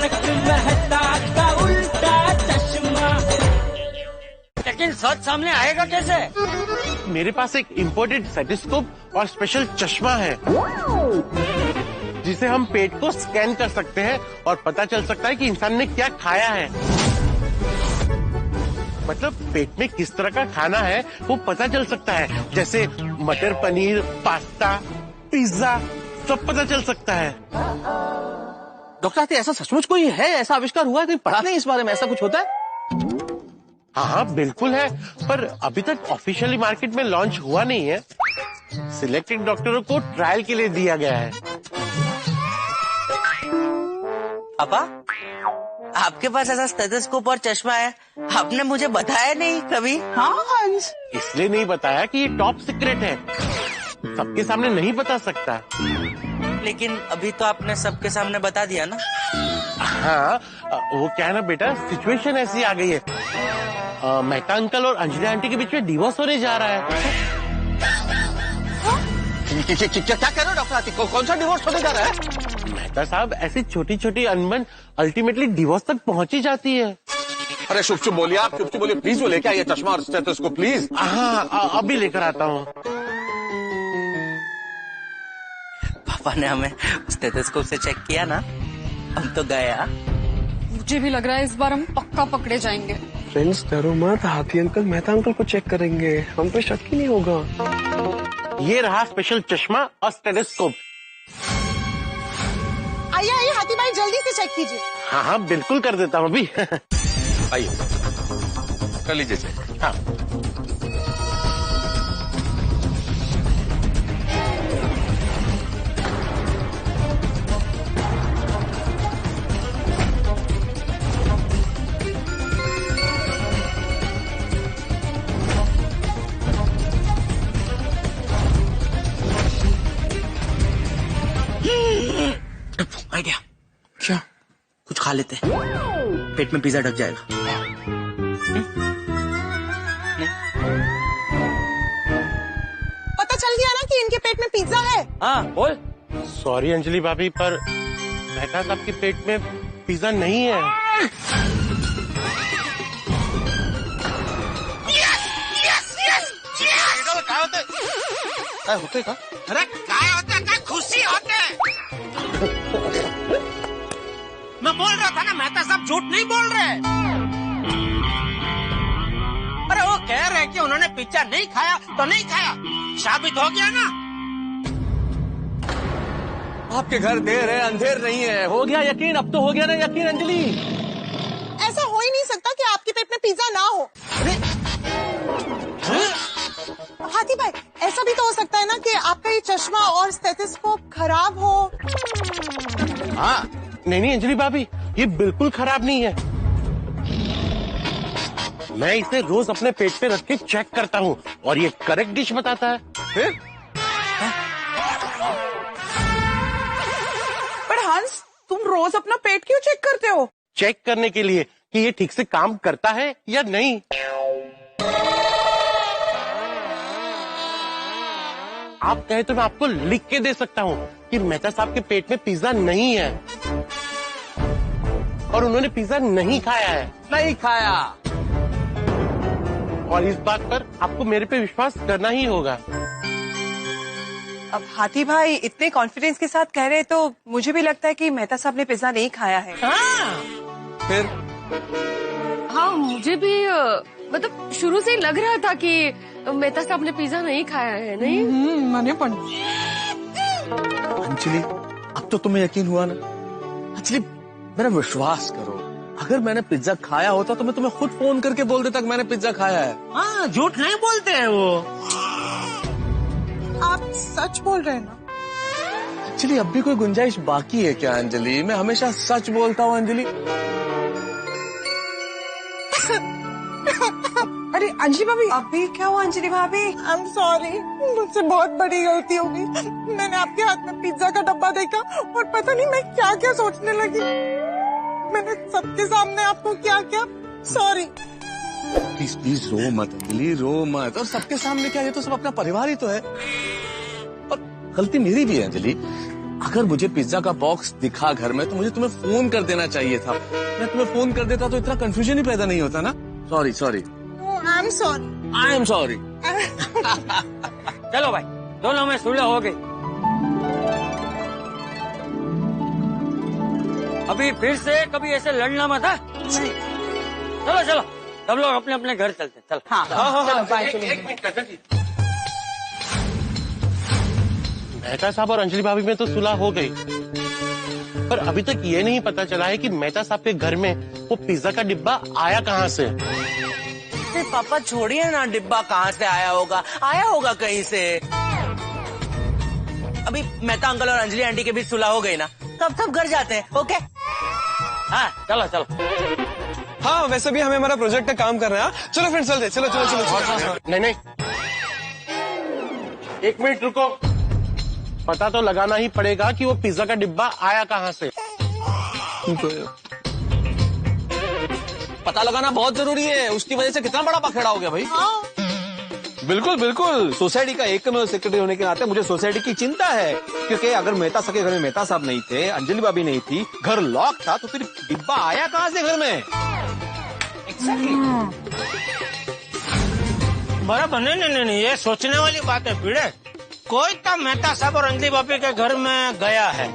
फर्क महता का उल्टा चश्मा। लेकिन सच सामने आएगा कैसे? मेरे पास एक इम्पोर्टेड स्टेथोस्कोप और स्पेशल चश्मा है जिसे हम पेट को स्कैन कर सकते हैं और पता चल सकता है कि इंसान ने क्या खाया है। मतलब पेट में किस तरह का खाना है वो पता चल सकता है, जैसे मटर पनीर, पास्ता, पिज्जा, सब पता चल सकता है। डॉक्टर ऐसा सचमुच कोई है, ऐसा आविष्कार हुआ है? कहीं पढ़ा नहीं इस बारे में, ऐसा कुछ होता है? हाँ बिल्कुल है, पर अभी तक ऑफिशियली मार्केट में लॉन्च हुआ नहीं है। सिलेक्टेड डॉक्टरों को ट्रायल के लिए दिया गया है। पापा, आपके पास ऐसा स्टेथोस्कोप और चश्मा है, आपने मुझे बताया नहीं कभी। हाँ हंस, इसलिए नहीं बताया कि ये टॉप सीक्रेट है, सबके सामने नहीं बता सकता। लेकिन अभी तो आपने सबके सामने बता दिया ना। हाँ, वो क्या है ना बेटा, सिचुएशन ऐसी आ गई है। मेहता अंकल और अंजलि आंटी के बीच में डिवोर्स होने जा रहा है। क्या कह रहे हो डॉक्टर आतिक? कौन सा डिवोर्स होने जा रहा है? मेहता साहब, ऐसी छोटी छोटी अनबन अल्टीमेटली डिवोर्स तक पहुंची जाती है। अरे चुप चुप बोलिए आप, चुप चुप बोलिए प्लीज। वो लेके आइए चश्मा और स्टेथोस्कोप प्लीज। हाँ, अभी लेकर आता हूँ। पापा ने हमें स्टेथोस्कोप से चेक किया ना, हम तो गया। मुझे भी लग रहा है इस बार हम पक्का पकड़े जाएंगे। फ्रेंड्स डरो मत, हाथी अंकल मेहता अंकल को चेक करेंगे, हम पे शक ही नहीं होगा। ये रहा स्पेशल चश्मा और स्टेथोस्कोप। आइए आइए हाथी भाई, जल्दी से चेक कीजिए। हाँ हाँ बिल्कुल कर देता हूँ अभी। आइए कर लीजिए चेक। हाँ, आइडिया। क्या? कुछ खा लेते हैं, पेट में पिज्जा ढक जाएगा। पता चल गया ना कि इनके पेट में पिज्जा है। हाँ बोल। सॉरी अंजलि भाभी, पर मेहता साहब के पेट में पिज्जा नहीं है। होते का? अरे काय होता है, खुशी होते है। मैं बोल रहा था ना, मेहता साहब झूठ नहीं बोल रहे। अरे वो कह रहे कि उन्होंने पिज्जा नहीं खाया तो नहीं खाया, साबित हो गया ना। आपके घर देर है अंधेर नहीं है। हो गया यकीन, अब तो हो गया ना यकीन अंजलि। ऐसा हो ही नहीं सकता कि आपके पेट में पिज्जा ना हो। हाथी भाई, ऐसा भी तो हो सकता है ना कि आपका ये चश्मा और स्टेथोस्कोप खराब हो। हाँ, नहीं अंजलि भाभी, ये बिल्कुल खराब नहीं है। मैं इसे रोज अपने पेट पे रख के चेक करता हूँ और ये करेक्ट डिश बताता है। फिर पर हंस, तुम रोज अपना पेट क्यों चेक करते हो? चेक करने के लिए कि ये ठीक से काम करता है या नहीं। आप कहे तो मैं आपको लिख के दे सकता हूँ कि मेहता साहब के पेट में पिज्जा नहीं है और उन्होंने पिज्जा नहीं खाया है। नहीं खाया। और इस बात पर आपको मेरे पे विश्वास करना ही होगा। अब हाथी भाई इतने कॉन्फिडेंस के साथ कह रहे तो मुझे भी लगता है कि मेहता साहब ने पिज्जा नहीं खाया है। फिर हाँ, मुझे भी मतलब शुरू से ही लग रहा था कि मेहता साहब ने पिज्जा नहीं खाया है। नहीं मैंने पण अंजलि, अब तो तुम्हें यकीन हुआ ना? अंजलि मेरा विश्वास करो, अगर मैंने पिज्जा खाया होता तो मैं तुम्हें खुद फोन करके बोल देता कि मैंने पिज्जा खाया है। हाँ, झूठ नहीं बोलते हैं वो। आप सच बोल रहे हैं ना? अंजलि अब भी कोई गुंजाइश बाकी है क्या? अंजलि मैं हमेशा सच बोलता हूँ अंजलि। अरे अंजलि भाभी, अभी क्या हुआ अंजलि भाभी? आई एम सॉरी, मुझसे बहुत बड़ी गलती हो गई। मैंने आपके हाथ में पिज्जा का डब्बा देखा और पता नहीं मैं क्या क्या सोचने लगी। मैंने सबके सामने आपको क्या क्या, सॉरी। प्लीज प्लीज रो मत अंजलि, रो मत। और सबके सामने क्या, ये तो सब अपना परिवार ही तो है। और गलती मेरी भी है अंजलि, अगर मुझे पिज्जा का बॉक्स दिखा घर में तो मुझे तुम्हें फोन कर देना चाहिए था। मैं तुम्हें फोन कर देता तो इतना कंफ्यूजन ही पैदा नहीं होता ना। Sorry sorry I am sorry. I am sorry. चलो भाई, दोनों में सुलह हो गई। अभी फिर से कभी ऐसे लड़ना मत। हाँ? चलो चलो, सब लोग अपने अपने घर चलते। चलो। हाँ चलो बाय। मेहता साहब और अंजलि भाभी में तो सुलह हो गई, पर अभी तक ये नहीं पता चला है कि मेहता साहब के घर में वो पिज्जा का डिब्बा आया कहाँ से। अरे पापा छोड़िए ना, डिब्बा कहाँ से आया होगा कहीं से। अभी मेहता अंकल और अंजलि आंटी के बीच सुलह हो गई ना, तब सब घर जाते हैं। ओके हाँ चलो चलो। हाँ वैसे भी हमें हमारा प्रोजेक्ट का काम करना है। चलो फ्रेंड्स चलते, चलो चलो चलो, चलो। नहीं, एक मिनट रुको, पता तो लगाना ही पड़ेगा कि वो पिज्जा का डिब्बा आया कहाँ से। पता लगाना बहुत जरूरी है, उसकी वजह से कितना बड़ा पखेड़ा हो गया भाई। बिल्कुल बिल्कुल, सोसाइटी का एकमेव सेक्रेटरी होने के नाते मुझे सोसाइटी की चिंता है, क्योंकि अगर मेहता साहब के घर में मेहता साहब नहीं थे, अंजलि भाभी नहीं थी, घर लॉक था, तो फिर डिब्बा आया कहाँ से घर में। बराबर। नहीं, ये सोचने वाली बात है भिड़े। कोई तो मेहता साहब और अंजलि भाभी के घर में गया है।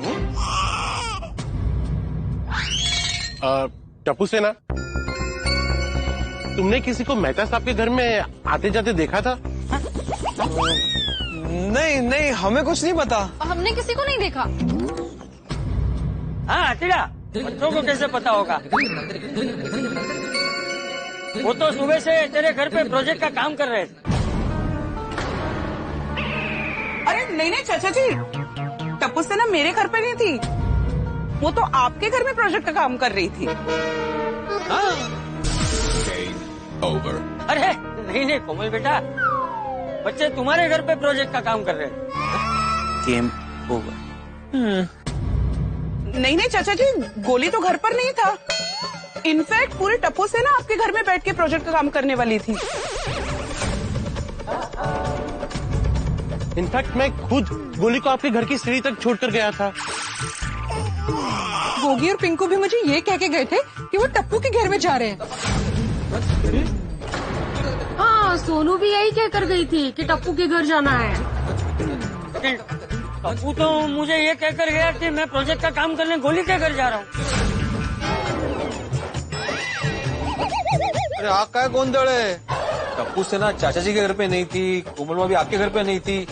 टप्पू सेना, तुमने किसी को मेहता साहब के घर में आते जाते देखा था? नहीं हमें कुछ नहीं पता। हमने किसी को नहीं देखा। हाँ अतीड़ा, बच्चों को कैसे पता होगा? वो तो सुबह से तेरे घर पे प्रोजेक्ट का काम कर रहे थे। अरे नहीं चाचा जी, टप्पू से ना मेरे घर पे नहीं थी, वो तो आपके घर में प्रोजेक्ट का काम कर रही थी। अरे नहीं कोमल बेटा, बच्चे तुम्हारे घर पे प्रोजेक्ट का काम कर रहे हैं। Game over. नहीं चाचा जी, गोली तो घर पर नहीं था। इनफैक्ट पूरे टप्पू से ना आपके घर में बैठ के प्रोजेक्ट का काम करने वाली थी। इनफैक्ट मैं खुद गोली को आपके घर की सीढ़ी तक छोड़कर गया था। गोगी और पिंकू भी मुझे ये कह के गए थे कि वो टप्पू के घर में जा रहे हैं। हाँ, सोनू भी यही कहकर गई थी कि टप्पू के घर जाना है। टप्पू तो मुझे ये कहकर गया कि मैं प्रोजेक्ट का काम करने गोली के घर जा रहा हूँ। अरे आप क्या गोंधड़ है? टप्पू सेना चाचा जी के घर पे नहीं थी, कोमल भाभी आपके घर पे नहीं थी,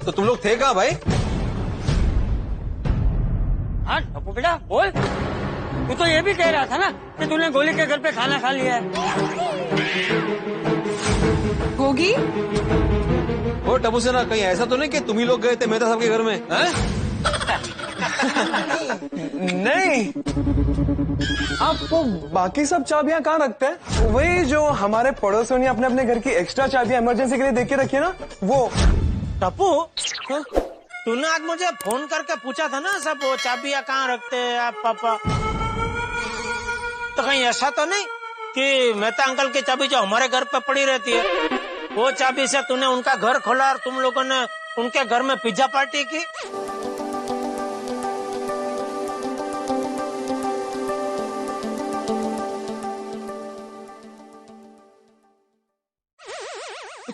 तो तुम लोग थे कहाँ भाई? हाँ टप्पू बेटा बोल, तू तो ये भी कह रहा था ना कि तूने गोली के घर पे खाना खा लिया है। गोगी, ओ टप्पू सेना, कहीं ऐसा तो नहीं कि तुम ही लोग गए थे मेहता साहब के घर में? नहीं, आप वो बाकी सब चाबियां कहाँ रखते हैं? वही जो हमारे पड़ोसियों ने अपने अपने घर की एक्स्ट्रा चाबियां इमरजेंसी के लिए देख के रखी है ना, वो। टप्पू, तूने आज मुझे फोन करके पूछा था ना सब वो चाबियां कहाँ रखते हैं आप पापा, तो कहीं ऐसा तो नहीं कि मेहता अंकल की चाबी जो हमारे घर पे पड़ी रहती है, वो चाबी से तूने उनका घर खोला और तुम लोगों ने उनके घर में पिज्जा पार्टी की?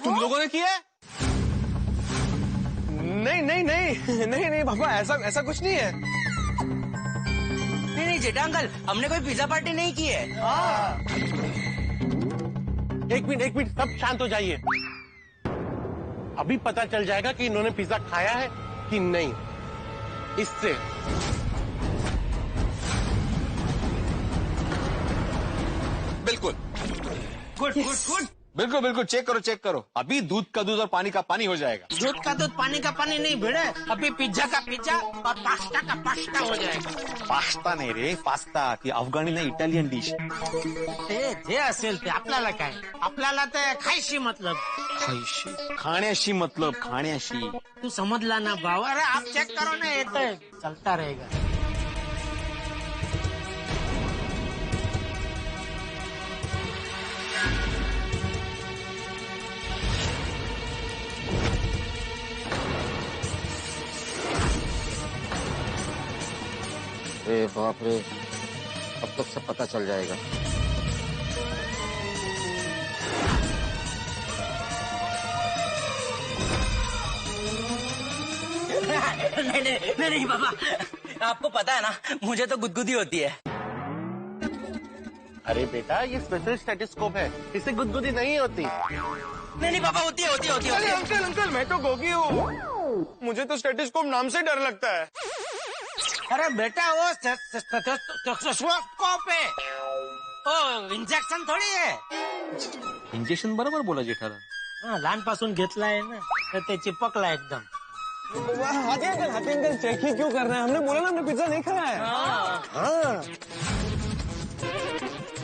तुम लोगों ने किया? नहीं पापा, ऐसा कुछ नहीं है। नहीं जेठा अंकल, हमने कोई पिज्जा पार्टी नहीं की है। एक मिनट, सब शांत हो जाइए। अभी पता चल जाएगा कि इन्होंने पिज्जा खाया है कि नहीं। इससे बिल्कुल बिल्कुल चेक करो। अभी दूध का दूध और पानी का पानी हो जाएगा। दूध का दूध पानी का पानी नहीं भिड़े, अभी पिज्जा का पिज्जा और पास्ता का पास्ता हो जाएगा। पास्ता नाही रे, पास्ता ती अफगाणी ना इटालियन डिश। जे असेल ते आपल्याला काय, आपल्याला ते खायशी मतलब, खाण्याशी मतलब खाण्याशी। तू समझला ना भाव? अरे आप चेक करो ना, ये तो चलता रहेगा। अरे बाप रे, अब तक सब पता चल जाएगा। नहीं बाबा, आपको पता है ना, मुझे तो गुदगुदी होती है। अरे बेटा, ये स्पेशल स्टेथोस्कोप है, इससे गुदगुदी नहीं होती। नहीं बाबा, होती है। अरे अंकल, मैं तो गोगी हूँ, मुझे तो स्टेथोस्कोप नाम से डर लगता है। अरे बेटा, वो स्टेथोस्कोप है, वो इंजेक्शन थोडी आहे। इंजेक्शन बरोबर बोला जेठाला. हा, लहानपासून घेतलाय ना, तर ते चिपकला एकदम. हाथी अंकल चेक ही क्यों कर रहे हैं? हमने बोला ना, हमने पिज्जा नहीं खाया है। हाँ।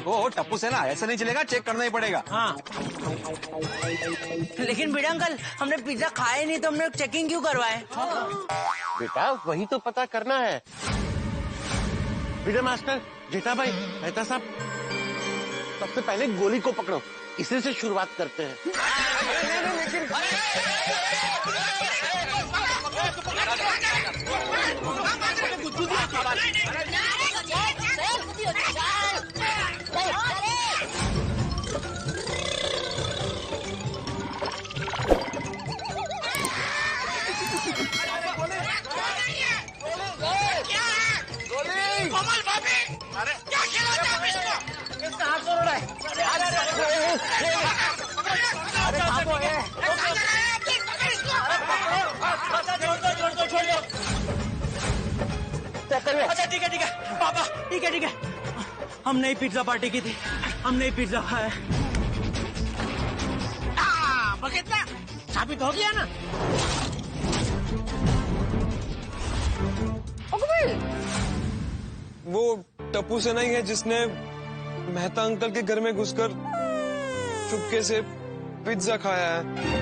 ओ टप्पू से ना ऐसा नहीं चलेगा, चेक करना ही पड़ेगा. हाँ. लेकिन बेटा अंकल, हमने पिज्जा खाया नहीं तो हमने चेकिंग क्यों करवाए? बेटा वही तो पता करना है. विजय मास्टर, जेठा भाई, मेहता साहब, सबसे पहले गोली को पकड़ो, इसी से शुरुआत करते हैं. अच्छा ठीक है पापा, ठीक है. हमने ही पिज्जा पार्टी की थी, हमने ही पिज्जा खाया. बघितलं, साबित हो गया ना. वो टप्पू से नहीं है जिसने मेहता अंकल के घर में घुसकर चुपके से पिज्जा खाया है.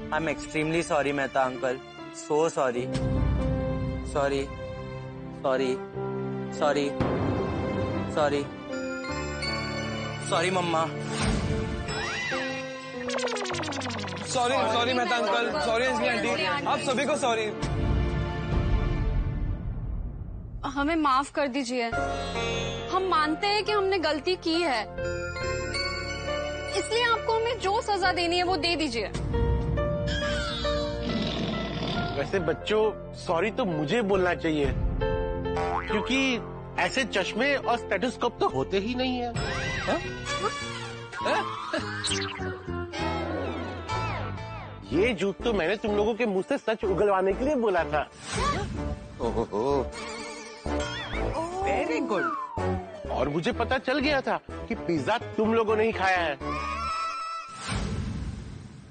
I am extremely sorry Mehta uncle, so sorry. Sorry mamma. Sorry Mehta uncle, sorry Anjali aunty, आप सभी को सॉरी. हमें माफ कर दीजिए. हम मानते हैं कि हमने गलती की है, इसलिए आपको हमें जो सजा देनी है वो दे दीजिए. वैसे बच्चों, सॉरी तो मुझे बोलना चाहिए, क्योंकि ऐसे चश्मे और स्टेथोस्कोप तो होते ही नहीं है. ये झूठ तो मैंने तुम लोगों के मुंह से सच उगलवाने के लिए बोला था. Very good. और मुझे पता चल गया था कि पिज्जा तुम लोगों ने ही खाया है.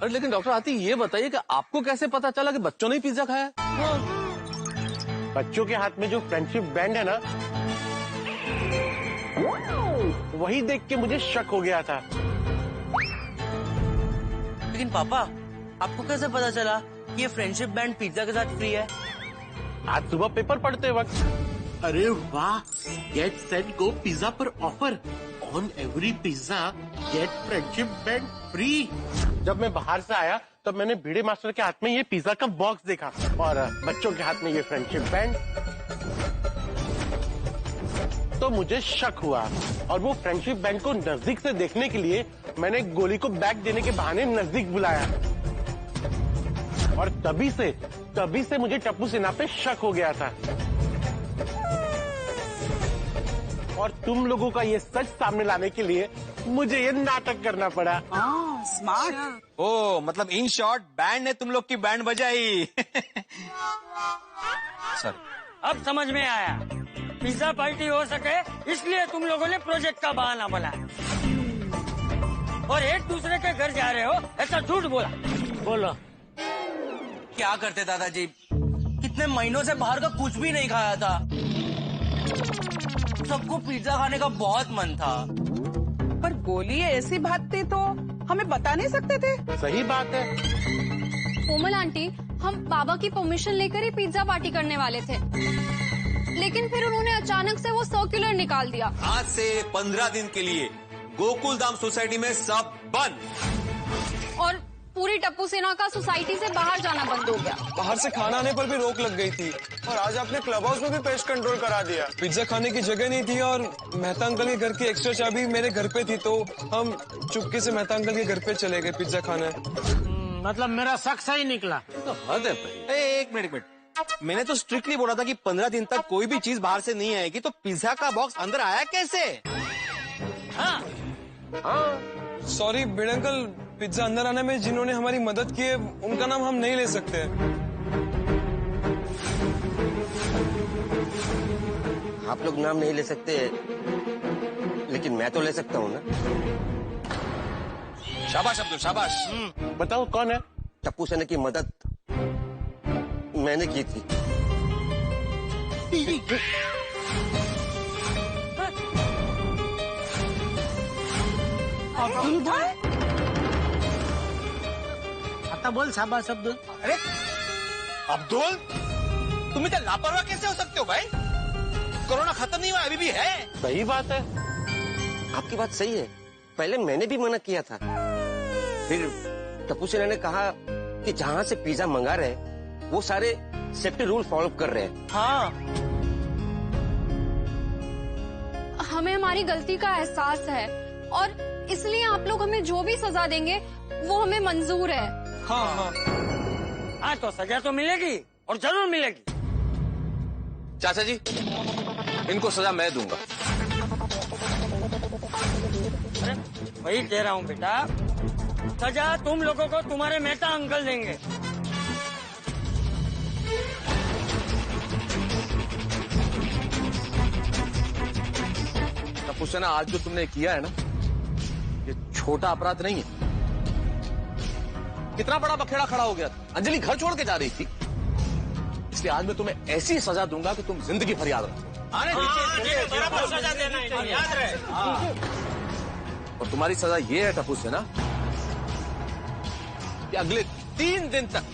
अरे लेकिन डॉक्टर आती, ये बताइए कि आपको कैसे पता चला कि बच्चों ने ही पिज्जा खाया? बच्चों के हाथ में जो फ्रेंडशिप बैंड है ना, वही देख के मुझे शक हो गया था. लेकिन पापा, आपको कैसे पता चला कि ये फ्रेंडशिप बैंड पिज्जा के साथ फ्री है? आज सुबह पेपर पढ़ते वक्त. अरे वाह, गेट सेट गो पिज्जा पर offer, on every pizza get friendship band free. जब मैं बाहर से आया तब मैंने भिड़े मास्टर के हाथ में ये पिज्जा का बॉक्स देखा और बच्चों के हाथ में ये फ्रेंडशिप बैंड. तो मुझे शक हुआ और वो फ्रेंडशिप बैंड को नजदीक से देखने के लिए मैंने गोली को बैग देने के बहाने नजदीक बुलाया. और तभी से मुझे टप्पू सिन्हा पे शक हो गया था. और तुम लोगों का ये सच सामने लाने के लिए मुझे ये नाटक करना पड़ा. स्मार्ट. ओ मतलब इन शॉर्ट, बैंड ने तुम लोग की बैंड बजाई. सर, अब समझ में आया, पिज्जा पार्टी हो सके इसलिए तुम लोगों ने प्रोजेक्ट का बहाना बनाया और एक दूसरे के घर जा रहे हो ऐसा झूठ बोला. बोलो क्या करते दादाजी, कितने महीनों से बाहर का कुछ भी नहीं खाया था. सबको पिज्जा खाने का बहुत मन था. पर गोली ऐसी बात थी तो हमें बता नहीं सकते थे. सही बात है. कोमल आंटी, हम बाबा की परमिशन लेकर ही पिज्जा पार्टी करने वाले थे, लेकिन फिर उन्होंने अचानक से वो सर्कुलर निकाल दिया. आज से 15 दिन के लिए गोकुल धाम सोसाइटी में सब बंद. और पूरी टप्पू सेना का सोसाइटी से बाहर जाना बंद हो गया। बाहर से खाना आने पर भी रोक लग गई थी और आज आपने क्लब हाउस में भी पेस्ट कंट्रोल करा दिया। पिज्जा खाने की जगह नहीं थी और मेहता अंकल के घर की एक्स्ट्रा चाबी मेरे घर पे थी, तो हम चुपके से मेहता अंकल के घर पे चले गए पिज्जा खाने। मतलब मेरा शक सही निकला। तो हद है भाई। एक मिनट, मैंने तो स्ट्रिक्टली बोला था कि 15 दिन तक कोई भी चीज बाहर से नहीं आएगी, तो पिज्जा का बॉक्स अंदर आया कैसे? हाँ सॉरी भिड़े अंकल, पिज्जा अंदर आने में जिन्होंने हमारी मदद की है उनका नाम हम नहीं ले सकते। आप लोग नाम नहीं ले सकते, लेकिन मैं तो ले सकता हूँ ना। शाबाश अब्दुल, शाबाश। बताओ कौन है? टप्पू सेना की मदद मैंने की थी। आता बोल शाबाश अब्दुल। अरे अब्दुल, तुम इतना लापरवाह कैसे हो सकते हो भाई? कोरोना खत्म नहीं हुआ, अभी भी है। सही बात है। आपकी बात सही है, पहले मैंने भी मना किया था, फिर टप्पू सेना ने कहा कि जहाँ से पिज्जा मंगा रहे वो सारे सेफ्टी रूल फॉलो कर रहे हैं। हाँ, हमें हमारी गलती का एहसास है और इसलिए आप लोग हमें जो भी सजा देंगे वो हमें मंजूर है। हाँ तो सजा तो मिलेगी और जरूर मिलेगी। चाचा जी, इनको सजा मैं दूंगा। अरे वही कह रहा हूँ बेटा, सजा तुम लोगों को तुम्हारे मेहता अंकल देंगे। टप्पू सेना, आज जो तुमने किया है ना, ये छोटा अपराध नहीं है। कितना बड़ा बखेड़ा खड़ा हो गया था। अंजलि घर छोड़ के जा रही थी, इसलिए आज मैं तुम्हें ऐसी सजा दूंगा कि तुम जिंदगी भर याद रखो। सजा देना है, याद रहे। और तुम्हारी सजा ये है टप्पू सेना कि अगले 3 दिन तक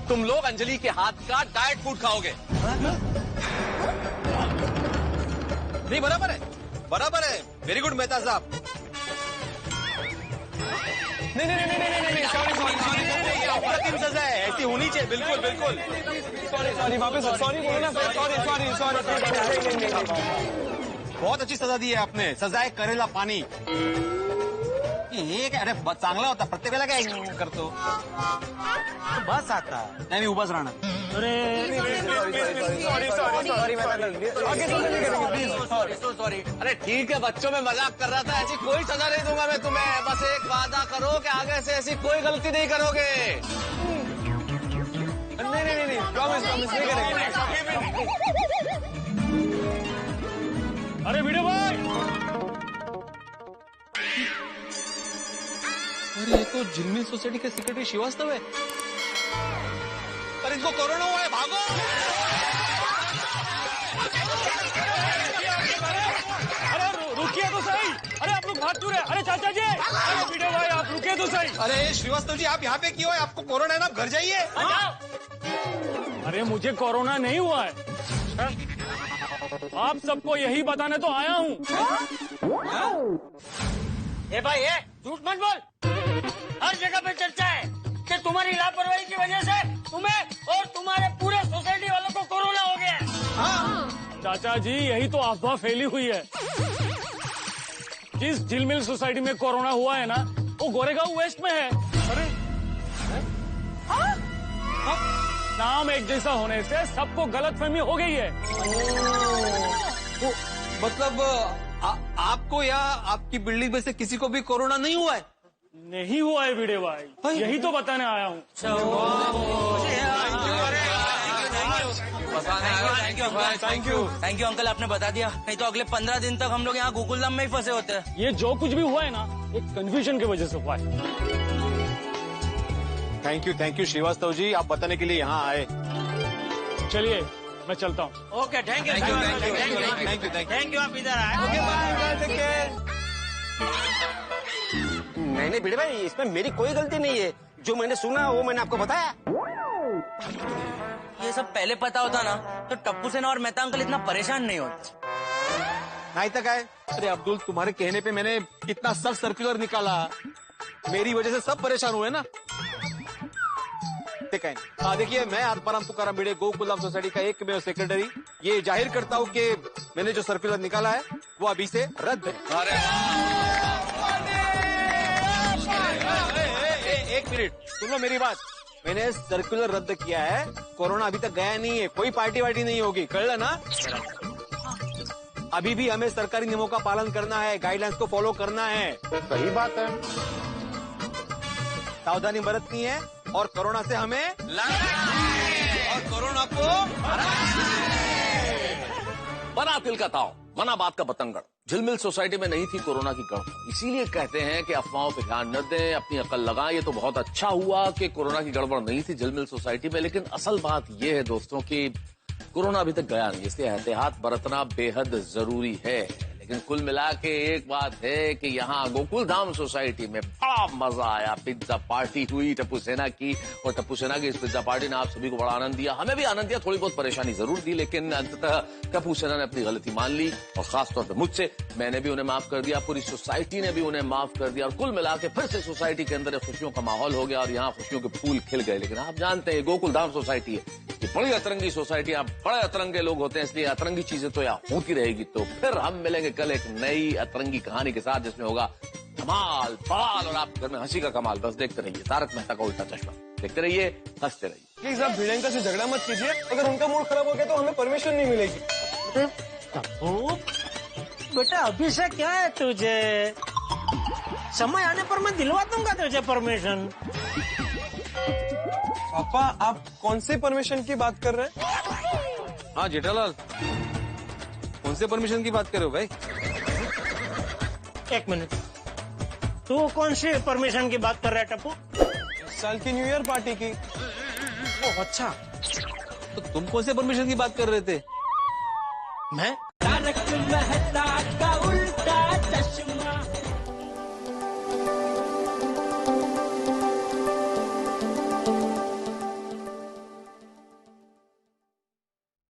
तुम लोग अंजलि के हाथ का डाइट फूड खाओगे। नहीं, बराबर है, बराबर है। वेरी गुड मेहता साहब। नहीं, सॉरी, अप्रतिम सजा है, ऐसी होनी चाहिए। बिल्कुल बिल्कुल। सॉरी वापस सॉरी बोलो ना, सॉरी। बहुत अच्छी सजा दी है आपने। सजा है करेला पानी। एक अरे चांगला होता, प्रत्येक वेळेला काय करतो? बस आता नाही, उभाच राहणार। सॉरी। अरे ठीक है, बच्चों में मजाक कर रहा था। ऐसी कोई सजा नहीं दूंगा मैं तुम्हें। बस एक वादा करो कि आगे से ऐसी कोई गलती नहीं करोगे। नहीं, प्रॉमिस नहीं करेंगे। अरे वीडियो भाई, अरे ये तो जिलमिल सोसाइटी के सेक्रेटरी श्रीवास्तव है। अरे इनको कोरोना हुआ है, भागो। अरे रुकिए तो सही। अरे आप लोग भाग क्यों रहे? अरे चाचा जी, अरे वीडियो भाई आप रुकिए तो सही। अरे श्रीवास्तव जी, आप यहाँ पे क्यों है? आपको कोरोना है ना, आप घर जाइए। अरे मुझे कोरोना नहीं हुआ है, आप सबको यही बताने तो आया हूँ। ए भाई, ये झूठ मत बोल। हर जगह पे चर्चा है कि तुम्हारी लापरवाही की वजह से तुम्हें और तुम्हारे पूरे सोसाइटी वालों को कोरोना हो गया है। चाचा जी, यही तो अफवाह फैली हुई है। जिस झिलमिल सोसाइटी में कोरोना हुआ है ना, वो गोरेगांव वेस्ट में है। अरे नाम एक जैसा होने से सबको गलतफहमी हो गई है। तो मतलब आपको या आपकी बिल्डिंग में से किसी को भी कोरोना नहीं हुआ है? नहीं हुआ है वीडियो भाई, यही तो बताने आया हूँ। थैंक यू अंकल, आपने बता दिया। नहीं तो अगले 15 दिन तक हम लोग यहाँ गोकुलधाम में ही फंसे होते हैं। ये जो कुछ भी हुआ है ना, एक कंफ्यूजन की वजह से हुआ है। थैंक यू श्रीवास्तव जी, आप बताने के लिए यहाँ आए। चलिए मैं चलता हूँ। Okay, thank you. आप इधर आए। नहीं भिड़े भाई, इसमें मेरी कोई गलती नहीं है। जो मैंने सुना वो मैंने आपको बताया। ये सब पहले पता होता ना तो टप्पू सेना और मेहता अंकल इतना परेशान नहीं होते। नहीं तक है। अरे अब्दुल, तुम्हारे कहने पे मैंने कितना सब सर्कुलर निकाला। मेरी वजह से सब परेशान हुए ना। देखिए, मैं आत्माराम तुकाराम भिड़े गोकुलधाम सोसाइटी का एकमेव सेक्रेटरी ये जाहिर करता हूँ कि मैंने जो सर्कुलर निकाला है वो अभी से रद्द है। एक मिनट सुन लो मेरी बात। मैंने सर्कुलर रद्द किया है, कोरोना अभी तक गया नहीं है, कोई पार्टी वार्टी नहीं होगी, कल ना। अभी भी हमें सरकारी नियमों का पालन करना है, गाइडलाइंस को फॉलो करना है। सही बात है। सावधानी बरतनी है और कोरोना से हमें लड़ना है और कोरोना को बना तिल का ताव, मना बात का बतंगड़। झिलमिल सोसाइटी में नहीं थी कोरोना की गड़बड़, इसीलिए कहते हैं कि अफवाहों पे ध्यान न दें, अपनी अकल लगाएं। ये तो बहुत अच्छा हुआ कि कोरोना की गड़बड़ नहीं थी झिलमिल सोसाइटी में, लेकिन असल बात ये है दोस्तों कि कोरोना अभी तक गया नहीं, इसलिए एहतियात बरतना बेहद जरूरी है। लेकिन कुल मिला के एक बात है कि यहाँ गोकुलधाम सोसाइटी में बड़ा मजा आया। पिज्जा पार्टी हुई टप्पू सेना की, और टप्पू सेना की इस पिज्जा पार्टी ने आप सभी को बड़ा आनंद दिया, हमें भी आनंद दिया, थोड़ी बहुत परेशानी जरूर दी, लेकिन अंततः टप्पू सेना ने अपनी गलती मान ली और खासतौर पर मुझसे। मैंने भी उन्हें माफ कर दिया, पूरी सोसाइटी ने भी उन्हें माफ कर दिया, और कुल मिला के फिर से सोसाइटी के अंदर खुशियों का माहौल हो गया और यहाँ खुशियों के फूल खिल गए। लेकिन आप जानते हैं गोकुलधाम सोसाइटी है, ये बड़ी अतरंगी सोसाइटी, यहाँ बड़े अतरंगे लोग होते हैं, इसलिए अतरंगी चीजें तो यहाँ होती रहेगी। तो फिर हम मिलेंगे कल एक नई अतरंगी कहानी के साथ, जिसमें होगा कमाल बवाल और आप घर में हंसी का कमाल। बस देखते रहिए तारक मेहता का उल्टा चश्मा, देखते रहिए, हंसते रहिए। प्लीज आप भिड़ेंका से झगड़ा मत कीजिए, अगर उनका मूड खराब हो गया तो हमें परमिशन नहीं मिलेगी। बेटा अभी से क्या है तुझे, समय आने पर मैं दिलवा दूंगा तुझे परमिशन। पापा आप कौन से परमिशन की बात कर रहे हैं? हाँ जेठालाल, कौन से परमिशन की बात कर रहे हो भाई? एक मिनट, तू कौन सी परमिशन की बात कर रहा है टप्पू? इस साल की न्यू ईयर पार्टी की। ओह अच्छा, तो तुम कौन से परमिशन की बात कर रहे थे? मैं